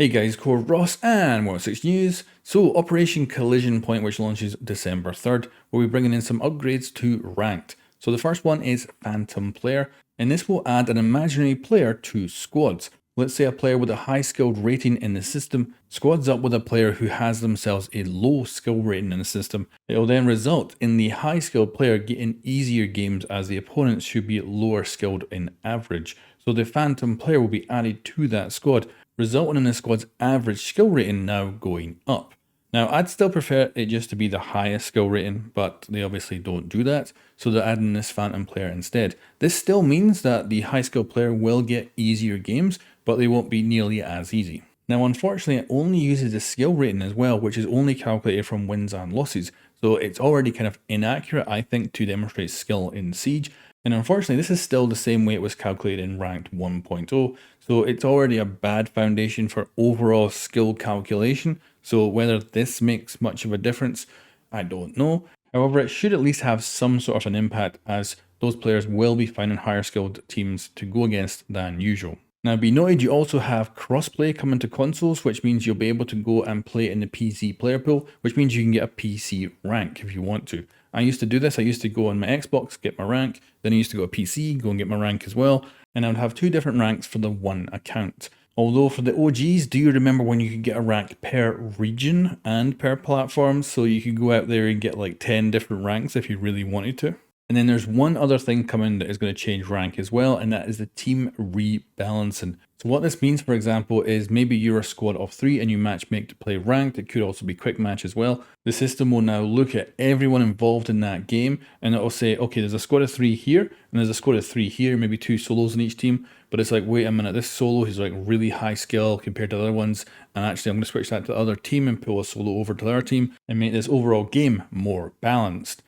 Hey guys, COREROSS and World 6 News. So Operation Collision Point, which launches December 3rd, will be bringing in some upgrades to Ranked. So the first one is Phantom Player, and this will add an imaginary player to squads. Let's say a player with a high skilled rating in the system squads up with a player who has themselves a low skill rating in the system. It will then result in the high skilled player getting easier games as the opponents should be lower skilled in average. So the Phantom Player will be added to that squad, resulting in the squad's average skill rating now going up. Now, I'd still prefer it just to be the highest skill rating, but they obviously don't do that, so they're adding this Phantom Player instead. This still means that the high skill player will get easier games, but they won't be nearly as easy. Now, unfortunately, it only uses the skill rating as well, which is only calculated from wins and losses, so it's already kind of inaccurate, I think, to demonstrate skill in Siege. And unfortunately, this is still the same way it was calculated in Ranked 1.0, so it's already a bad foundation for overall skill calculation. So whether this makes much of a difference, I don't know. However, it should at least have some sort of an impact, as those players will be finding higher skilled teams to go against than usual. Now, be noted, you also have crossplay coming to consoles, which means you'll be able to go and play in the PC player pool, which means you can get a PC rank if you want to. I used to do this. I used to go on my Xbox, get my rank, then I used to go to PC, go and get my rank as well, and I would have two different ranks for the one account. Although for the OGs, do you remember when you could get a rank per region and per platform? So you could go out there and get like 10 different ranks if you really wanted to. And then there's one other thing coming that is going to change rank as well, and that is the team rebalancing. So what this means, for example, is maybe you're a squad of 3 and you matchmake to play ranked. It could also be quick match as well. The system will now look at everyone involved in that game, and it will say, okay, there's a squad of 3 here, and there's a squad of 3 here, maybe 2 solos in each team. But it's like, wait a minute, this solo is like really high skill compared to the other ones, and actually I'm going to switch that to the other team and pull a solo over to their team and make this overall game more balanced.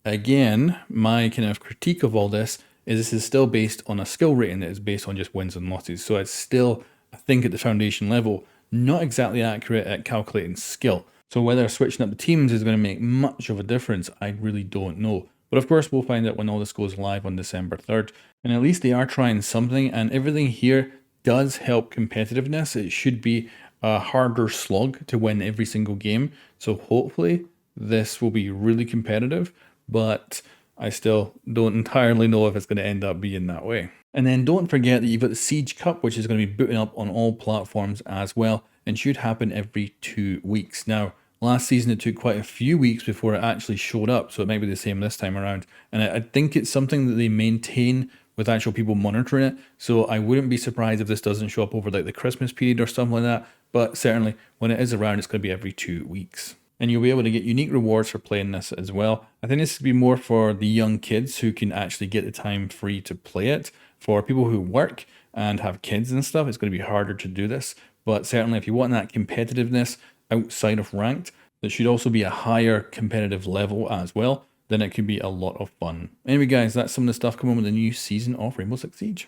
Again, my kind of critique of all this is still based on a skill rating that is based on just wins and losses. So it's still, I think, at the foundation level, not exactly accurate at calculating skill. So whether switching up the teams is going to make much of a difference, I really don't know. But of course, we'll find out when all this goes live on December 3rd. And at least they are trying something, and everything here does help competitiveness. It should be a harder slog to win every single game. So hopefully this will be really competitive, but I still don't entirely know if it's going to end up being that way. And then don't forget that you've got the Siege Cup, which is going to be booting up on all platforms as well, and should happen every 2 weeks. Now, last season it took quite a few weeks before it actually showed up, so it might be the same this time around. And I think it's something that they maintain with actual people monitoring it, so I wouldn't be surprised if this doesn't show up over like the Christmas period or something like that, but certainly when it is around, it's going to be every 2 weeks. And you'll be able to get unique rewards for playing this as well. I think this would be more for the young kids who can actually get the time free to play it. For people who work and have kids and stuff, it's going to be harder to do this. But certainly if you want that competitiveness outside of ranked, that should also be a higher competitive level as well, then it could be a lot of fun. Anyway guys, that's some of the stuff coming with the new season of Rainbow Six Siege.